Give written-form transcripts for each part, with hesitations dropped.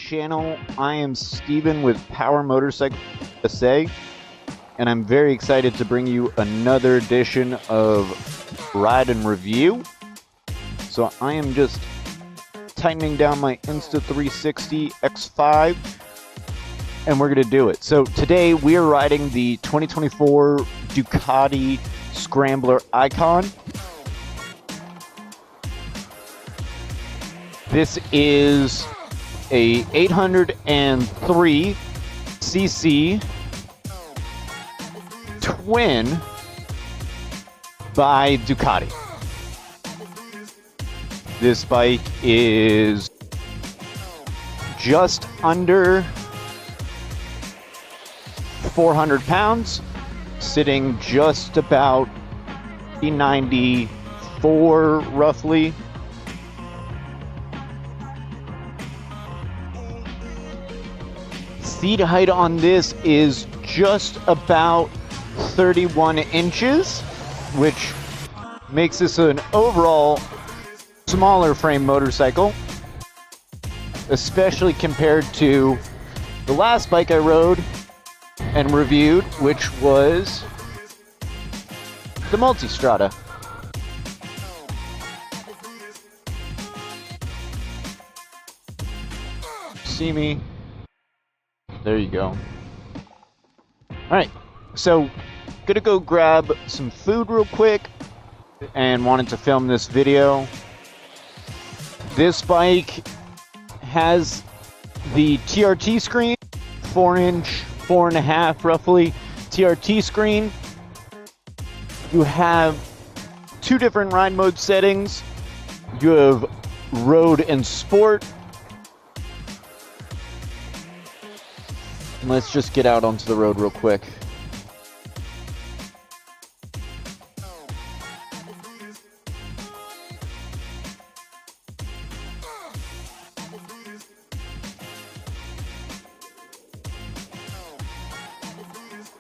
channel. I am Steven with Power Motorcycle USA, and I'm very excited to bring you another edition of Ride and Review. So I am just tightening down my Insta360 X5, and we're going to do it. So today we are riding the 2024 Ducati Scrambler Icon. This is a 803cc twin by Ducati. This bike is just under 400 pounds, sitting just about 94 roughly. Seat height on this is just about 31 inches, which makes this an overall smaller frame motorcycle, especially compared to the last bike I rode and reviewed, which was the Multistrada. See me? There you go. Alright, so gonna go grab some food real quick and wanted to film this video. This bike has the TRT screen, 4-inch, 4.5 roughly TRT screen. You have two different ride mode settings. You have road and sport. Let's just get out onto the road real quick.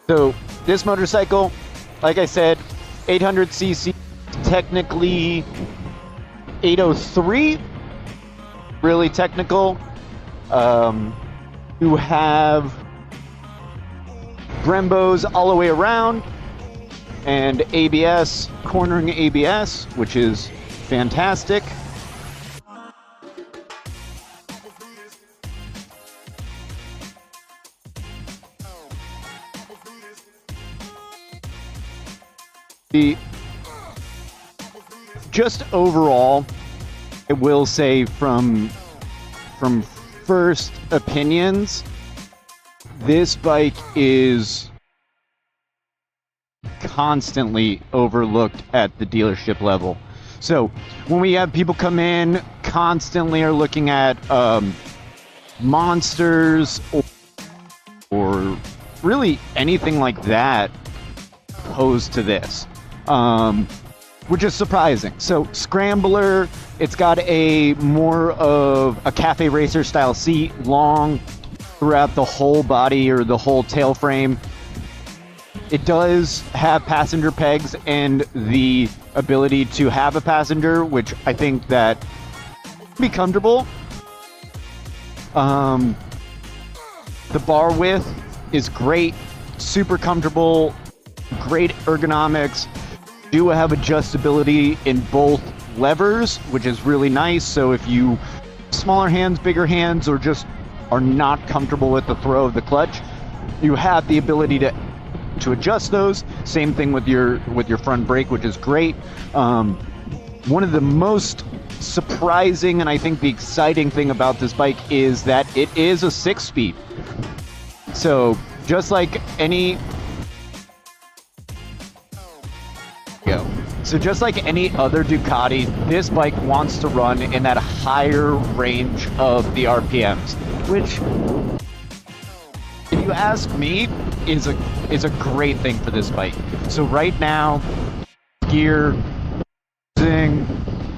So this motorcycle, like I said, 800cc, technically 803, really technical. You have Brembos all the way around, and ABS, cornering ABS, which is fantastic. Just overall, I will say from first opinions, this bike is constantly overlooked at the dealership level. So when we have people come in, constantly are looking at monsters or really anything like that opposed to this, which is surprising. So Scrambler, it's got a more of a cafe racer style seat, long throughout the whole body or the whole tail frame. It does have passenger pegs and the ability to have a passenger, which I think that be comfortable. The bar width is great, super comfortable, great ergonomics. Do have adjustability in both levers, which is really nice. So if you smaller hands, bigger hands, or just are not comfortable with the throw of the clutch, you have the ability to adjust those. Same thing with your front brake, which is great. One of the most surprising and I think the exciting thing about this bike is that it is a 6-speed. So just like any other Ducati, this bike wants to run in that higher range of the RPMs, which, if you ask me, is a great thing for this bike. So right now, gear,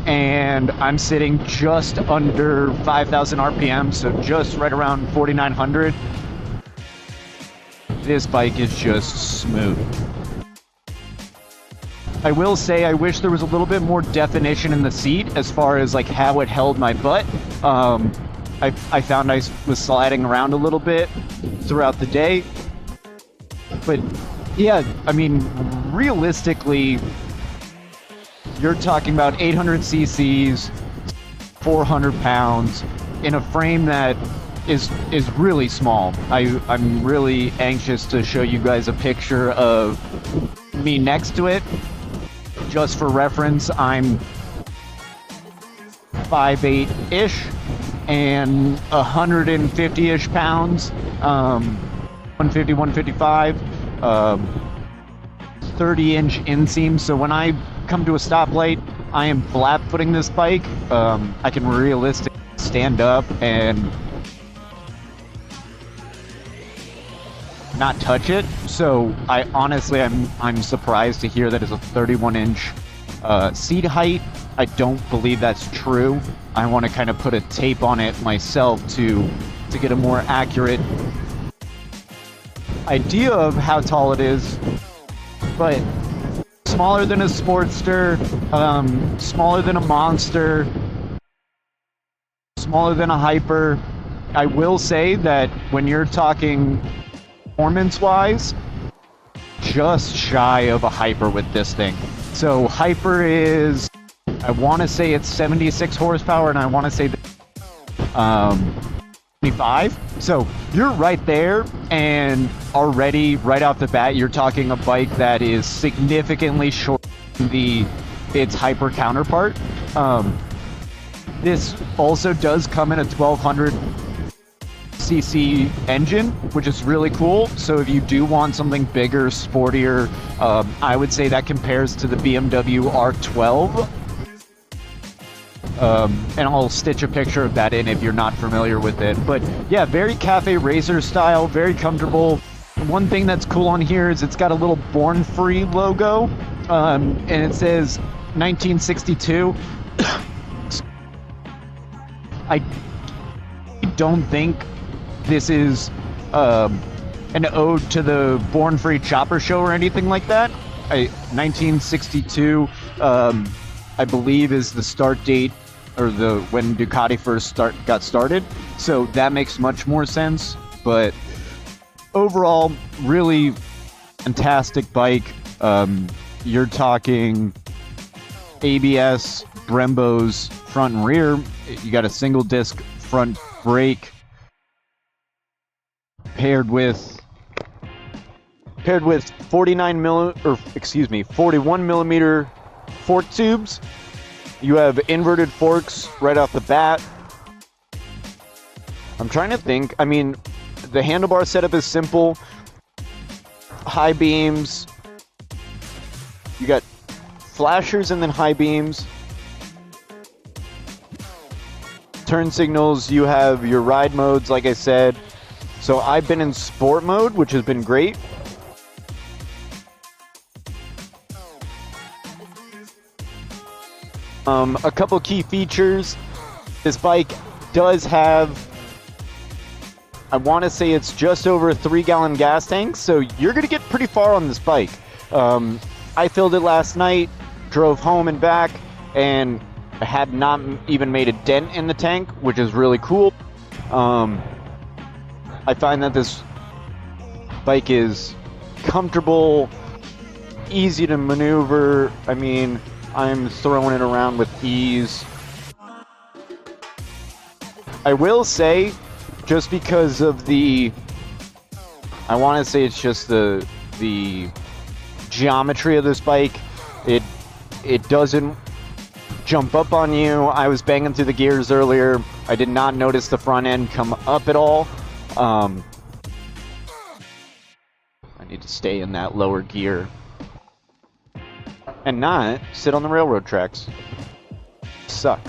and I'm sitting just under 5,000 RPM, so just right around 4,900. This bike is just smooth. I will say I wish there was a little bit more definition in the seat as far as like how it held my butt. I found I was sliding around a little bit throughout the day. But yeah, I mean, realistically, you're talking about 800 cc's, 400 pounds, in a frame that is really small. I'm really anxious to show you guys a picture of me next to it. Just for reference, I'm 5'8"-ish and 150-ish pounds, 150, 155, 30-inch inseam. So when I come to a stoplight, I am flat-footing this bike. I can realistically stand up and not touch it. So I honestly, I'm surprised to hear that it's a 31-inch seat height. I don't believe that's true. I want to kind of put a tape on it myself to get a more accurate idea of how tall it is. But smaller than a Sportster, smaller than a Monster, smaller than a Hyper. I will say that when you're talking performance-wise, just shy of a Hyper with this thing. So Hyper is, I want to say it's 76 horsepower, and I want to say 25. So you're right there, and already right off the bat, you're talking a bike that is significantly shorter than its Hyper counterpart. This also does come in a 1200 cc engine, which is really cool. So if you do want something bigger, sportier, I would say that compares to the BMW R12. And I'll stitch a picture of that in if you're not familiar with it. But yeah, very cafe racer style, very comfortable. One thing that's cool on here is it's got a little Born Free logo, and it says 1962. I don't think this is an ode to the Born Free Chopper show or anything like that. 1962, I believe, is the start date, or when Ducati first got started. So that makes much more sense. But overall, really fantastic bike. You're talking ABS, Brembos, front and rear. You got a single disc front brake paired with 41 millimeter fork tubes. You have inverted forks right off the bat. I'm trying to think. I mean, the handlebar setup is simple. High beams. You got flashers and then high beams. Turn signals, you have your ride modes, like I said. So I've been in sport mode, which has been great. A couple key features. This bike does have, I want to say it's just over a 3-gallon gas tank, so you're going to get pretty far on this bike. I filled it last night, drove home and back, and I had not even made a dent in the tank, which is really cool. I find that this bike is comfortable, easy to maneuver. I mean, I'm throwing it around with ease. I will say, just because of I want to say it's just the geometry of this bike, it doesn't jump up on you. I was banging through the gears earlier. I did not notice the front end come up at all. I need to stay in that lower gear and not sit on the railroad tracks. Suck.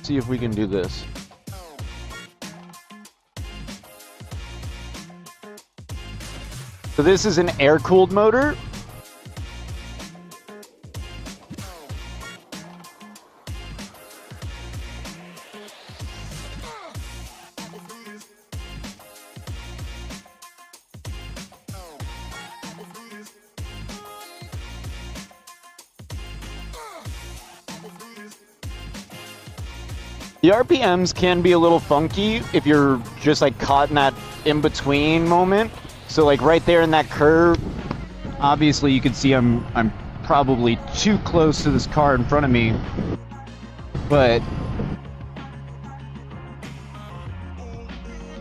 See if we can do this. So this is an air-cooled motor. The RPMs can be a little funky if you're just like caught in that in-between moment. So like right there in that curve, obviously you can see I'm probably too close to this car in front of me, but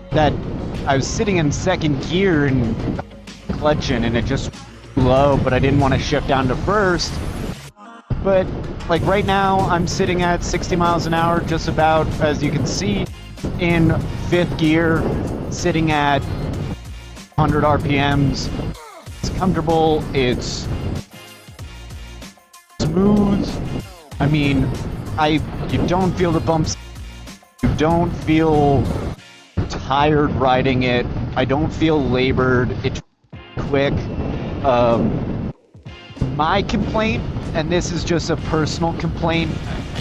that I was sitting in second gear and clutching and it just low, but I didn't want to shift down to first. But like right now I'm sitting at 60 miles an hour, just about, as you can see, in fifth gear, sitting at 100 RPMs. It's comfortable, it's smooth. I mean, you don't feel the bumps, you don't feel tired riding it, I don't feel labored, it's quick. My complaint, and this is just a personal complaint,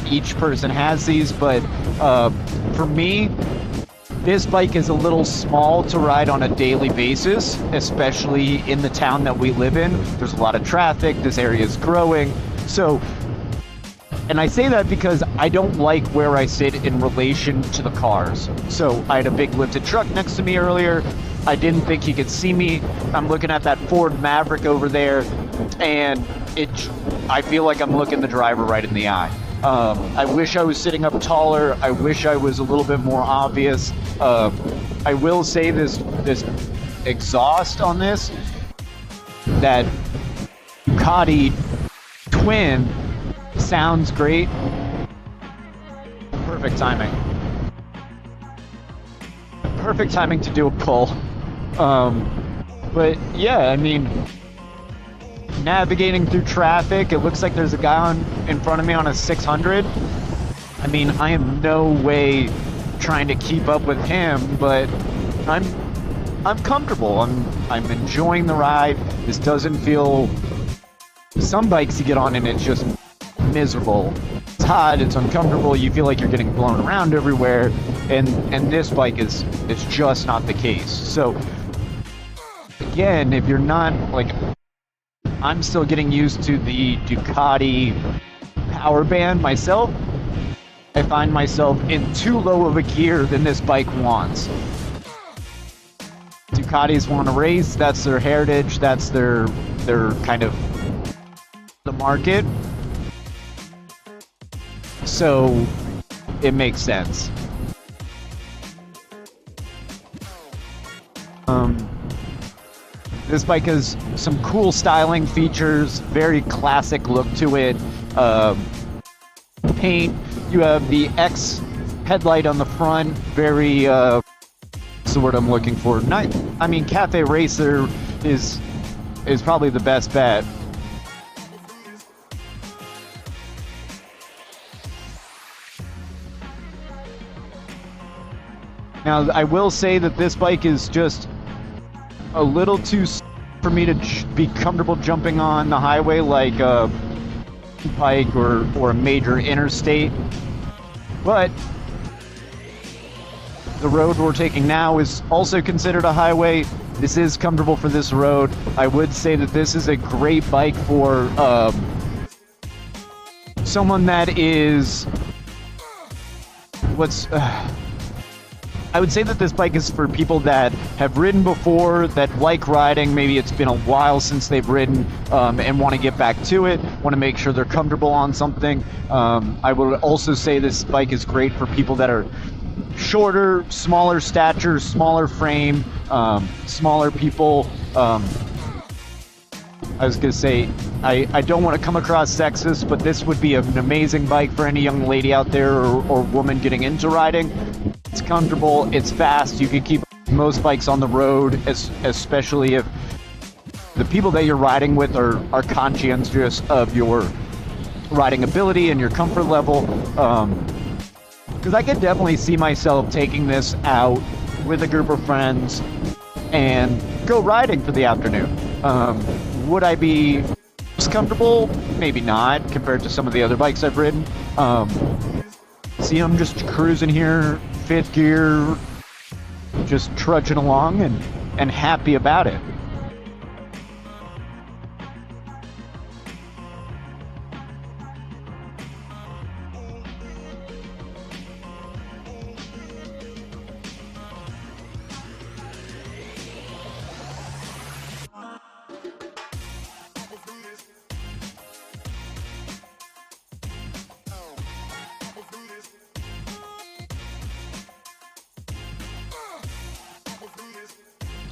each person has these, but for me, this bike is a little small to ride on a daily basis, especially in the town that we live in. There's a lot of traffic, this area is growing, so, and I say that because I don't like where I sit in relation to the cars. So I had a big lifted truck next to me earlier. I didn't think he could see me. I'm looking at that Ford Maverick over there, and I feel like I'm looking the driver right in the eye. I wish I was sitting up taller. I wish I was a little bit more obvious. I will say this exhaust on this, that Ducati Twin sounds great. Perfect timing. Perfect timing to do a pull. But yeah, I mean, navigating through traffic, it looks like there's a guy in front of me on a 600. I mean, I am no way trying to keep up with him, but I'm comfortable. I'm enjoying the ride. This doesn't feel. Some bikes you get on and it's just miserable. It's hot, it's uncomfortable, you feel like you're getting blown around everywhere, and this bike is just not the case. So again, if you're not, like, I'm still getting used to the Ducati power band myself. I find myself in too low of a gear than this bike wants. Ducatis want to race, that's their heritage, that's their kind of the market. So it makes sense. This bike has some cool styling features, very classic look to it. Paint, you have the X headlight on the front, very, what's the word I'm looking for? I mean, Cafe Racer is probably the best bet. Now, I will say that this bike is just a little too for me to be comfortable jumping on the highway like a pike or a major interstate. But the road we're taking now is also considered a highway. This is comfortable for this road. I would say that this is a great bike for someone that is I would say that this bike is for people that have ridden before, that like riding, maybe it's been a while since they've ridden, and want to get back to it, want to make sure they're comfortable on something. I would also say this bike is great for people that are shorter, smaller stature, smaller frame, smaller people. I was going to say, I don't want to come across sexist, but this would be an amazing bike for any young lady out there or woman getting into riding. It's comfortable, it's fast, you can keep most bikes on the road, especially if the people that you're riding with are conscientious of your riding ability and your comfort level. Because I could definitely see myself taking this out with a group of friends and go riding for the afternoon. Would I be most comfortable? Maybe not, compared to some of the other bikes I've ridden. See, I'm just cruising here, fifth gear, just trudging along and happy about it.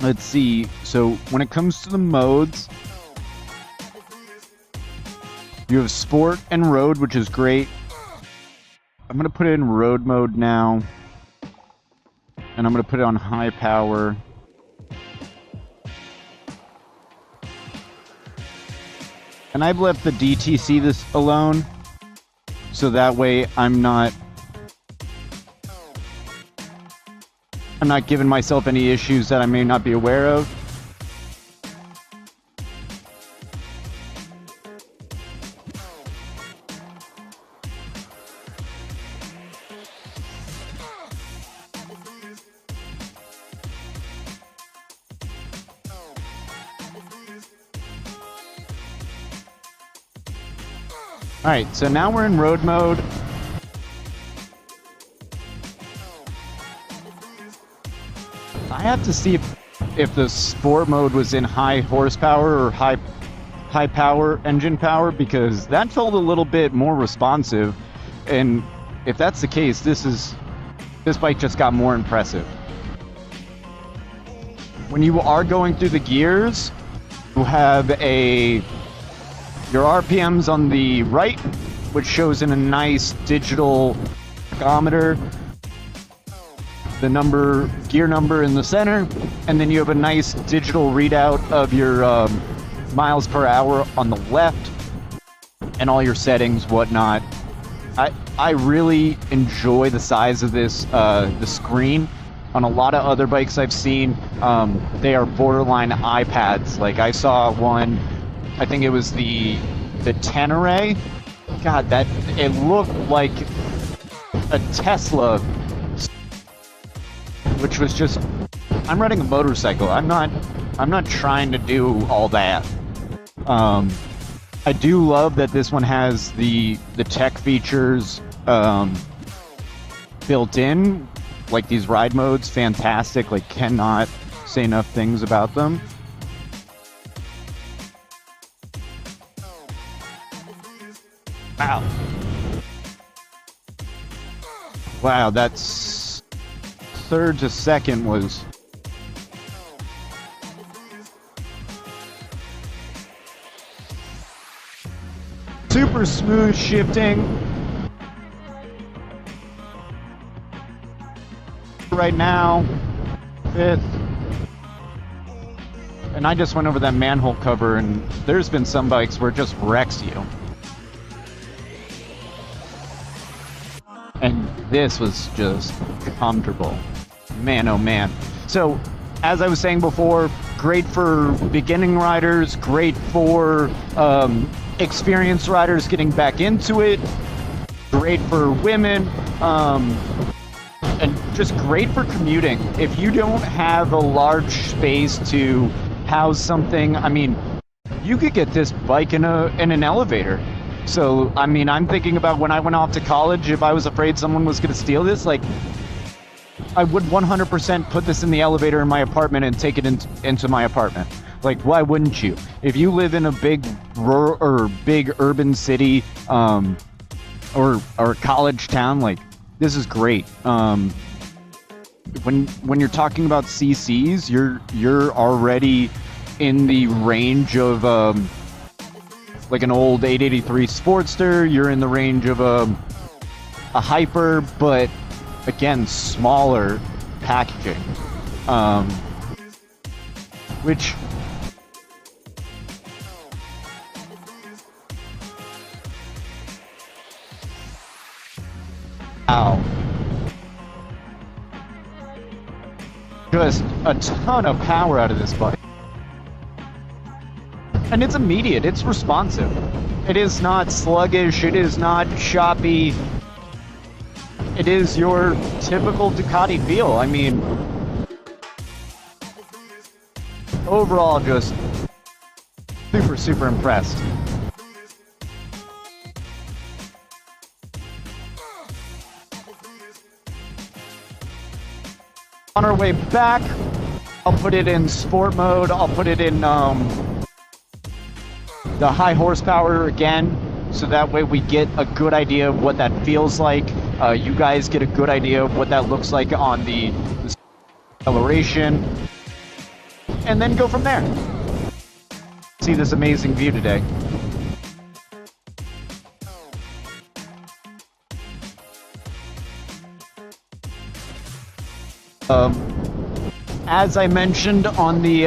Let's see. So when it comes to the modes, you have sport and road, which is great. I'm going to put it in road mode now. And I'm going to put it on high power. And I've left the DTC this alone. So that way I'm not giving myself any issues that I may not be aware of. Alright, so now we're in road mode. I have to see if the sport mode was in high horsepower or high power engine power, because that felt a little bit more responsive. And if that's the case, this bike just got more impressive. When you are going through the gears, you have your RPMs on the right, which shows in a nice digital tachometer, the gear number in the center, and then you have a nice digital readout of your miles per hour on the left, and all your settings, whatnot. I really enjoy the size of this the screen. On a lot of other bikes I've seen, they are borderline iPads. Like I saw one, I think it was the Tenere. God, that it looked like a Tesla, which was just, I'm riding a motorcycle. I'm not trying to do all that. I do love that this one has the tech features built in, like these ride modes. Fantastic. Like, cannot say enough things about them. Wow. Wow, that's third to second was super smooth shifting. Right now, fifth. And I just went over that manhole cover, and there's been some bikes where it just wrecks you. And this was just comfortable. Man, oh man. So, as I was saying before, great for beginning riders, great for experienced riders getting back into it, great for women, and just great for commuting. If you don't have a large space to house something, I mean, you could get this bike in an elevator. So, I mean, I'm thinking about when I went off to college, if I was afraid someone was going to steal this, like, I would 100% put this in the elevator in my apartment and take it into my apartment. Like, why wouldn't you? If you live in a big rural or big urban city, or college town, like, this is great. When you're talking about CCs, you're already in the range of like an old 883 Sportster. You're in the range of a Hyper, but again, smaller packaging, which wow, just a ton of power out of this bike. And it's immediate, it's responsive. It is not sluggish, it is not choppy. It is your typical Ducati feel. I mean, overall, just super, super impressed. On our way back, I'll put it in sport mode. I'll put it in the high horsepower again, so that way we get a good idea of what that feels like. You guys get a good idea of what that looks like on the acceleration. and then go from there. See this amazing view today. As I mentioned on the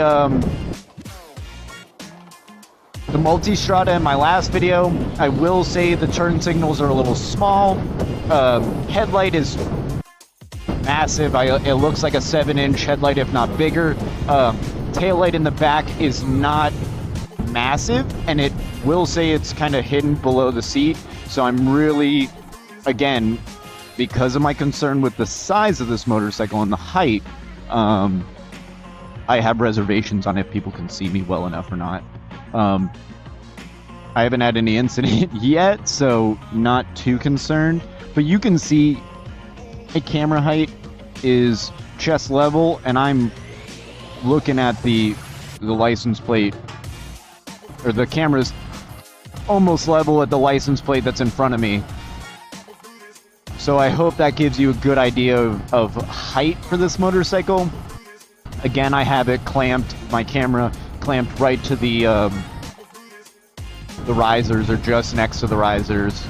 Multistrada in my last video, I will say the turn signals are a little small. Headlight is massive. It looks like a 7-inch headlight, if not bigger. Taillight in the back is not massive, and it will say it's kind of hidden below the seat. So I'm really, again, because of my concern with the size of this motorcycle and the height, I have reservations on if people can see me well enough or not. I haven't had any incident yet, so not too concerned. But you can see my camera height is chest level, and I'm looking at the license plate, or the camera's almost level at the license plate that's in front of me. So I hope that gives you a good idea of height for this motorcycle. Again, I have it clamped, my camera clamped right to the risers, or just next to the risers.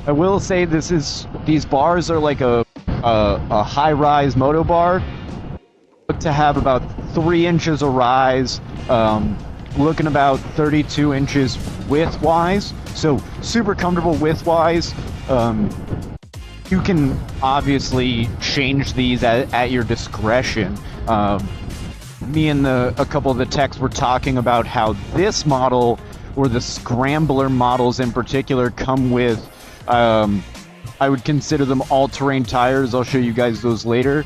I will say these bars are like a high-rise moto bar. To have about 3 inches of rise, looking about 32 inches width-wise, so super comfortable width-wise. You can obviously change these at your discretion. Me and a couple of the techs were talking about how this model, or the Scrambler models in particular, come with, I would consider them all-terrain tires. I'll show you guys those later.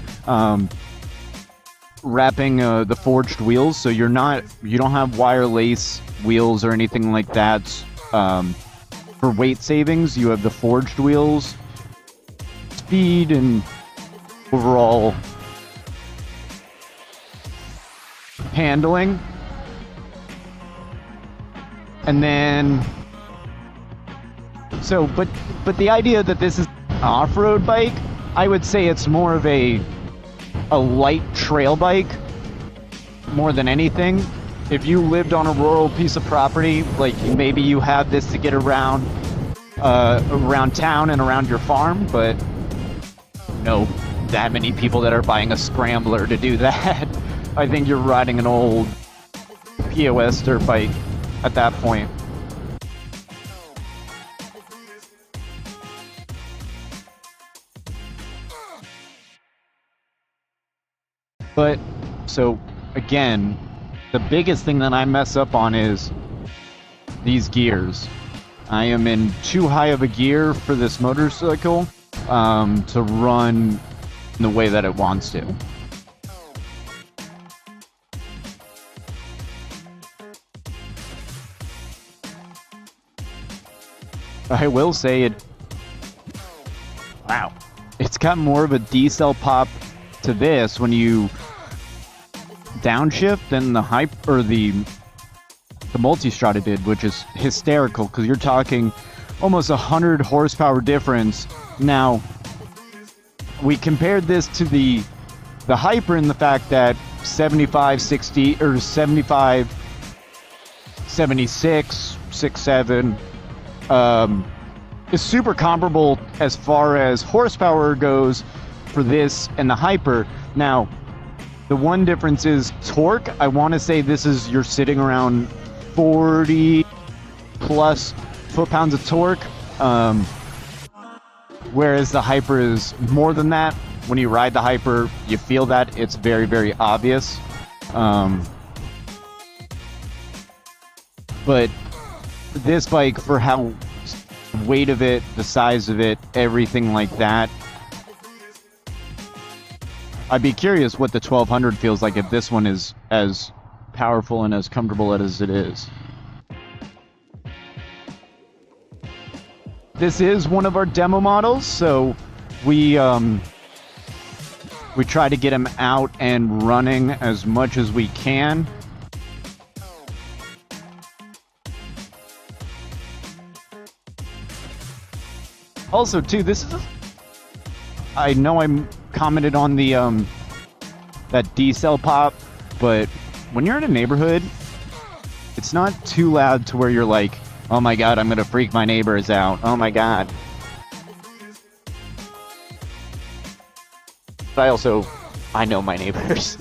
Wrapping the forged wheels, so you don't have wire lace wheels or anything like that. For weight savings, you have the forged wheels. Speed and overall handling. And then, so, but the idea that this is an off-road bike, I would say it's more of a light trail bike more than anything. If you lived on a rural piece of property, like maybe you have this to get around town and around your farm, but no that many people that are buying a Scrambler to do that. I think you're riding an old POS dirt bike at that point. But, so, again, the biggest thing that I mess up on is these gears. I am in too high of a gear for this motorcycle to run in the way that it wants to. I will say wow, it's got more of a decel pop to this when you downshift than the Multistrada did, which is hysterical because you're talking almost 100 horsepower difference. Now, we compared this to the Hyper in the fact that 75, 60, or 75, 76, 67 is super comparable as far as horsepower goes for this and the Hyper. Now, the one difference is torque. I want to say you're sitting around 40 plus foot-pounds of torque, whereas the Hyper is more than that. When you ride the Hyper, you feel that. It's very, very obvious. But this bike, for how weight of it, the size of it, everything like that, I'd be curious what the 1200 feels like if this one is as powerful and as comfortable as it is. This is one of our demo models, so we try to get them out and running as much as we can. Also, too, I know I commented on the that decel pop. But when you're in a neighborhood, it's not too loud to where you're like, oh my God, I'm going to freak my neighbors out. Oh my God. But I know my neighbors.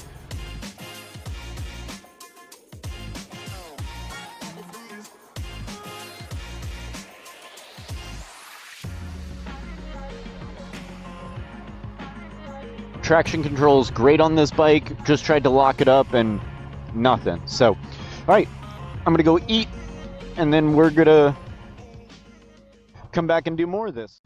Traction control is great on this bike. Just tried to lock it up and nothing. So, all right, I'm gonna go eat and then we're gonna come back and do more of this.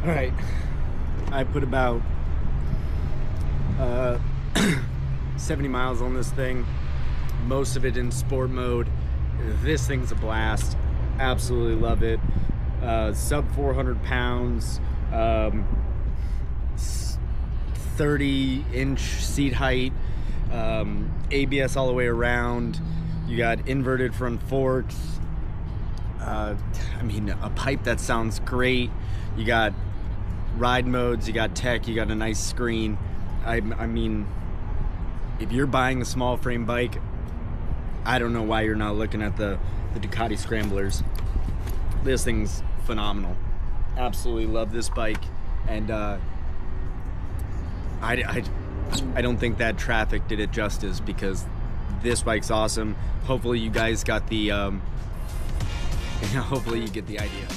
All right, I put about 70 miles on this thing, most of it in sport mode. This thing's a blast. Absolutely love it. Sub 400 pounds, 30-inch seat height, ABS all the way around. You got inverted front forks. I mean, a pipe that sounds great. You got ride modes, you got tech, you got a nice screen. I mean, if you're buying a small frame bike, I don't know why you're not looking at the Ducati Scramblers. This thing's phenomenal. Absolutely love this bike, and I don't think that traffic did it justice, because this bike's awesome. Hopefully you guys got the hopefully you get the idea.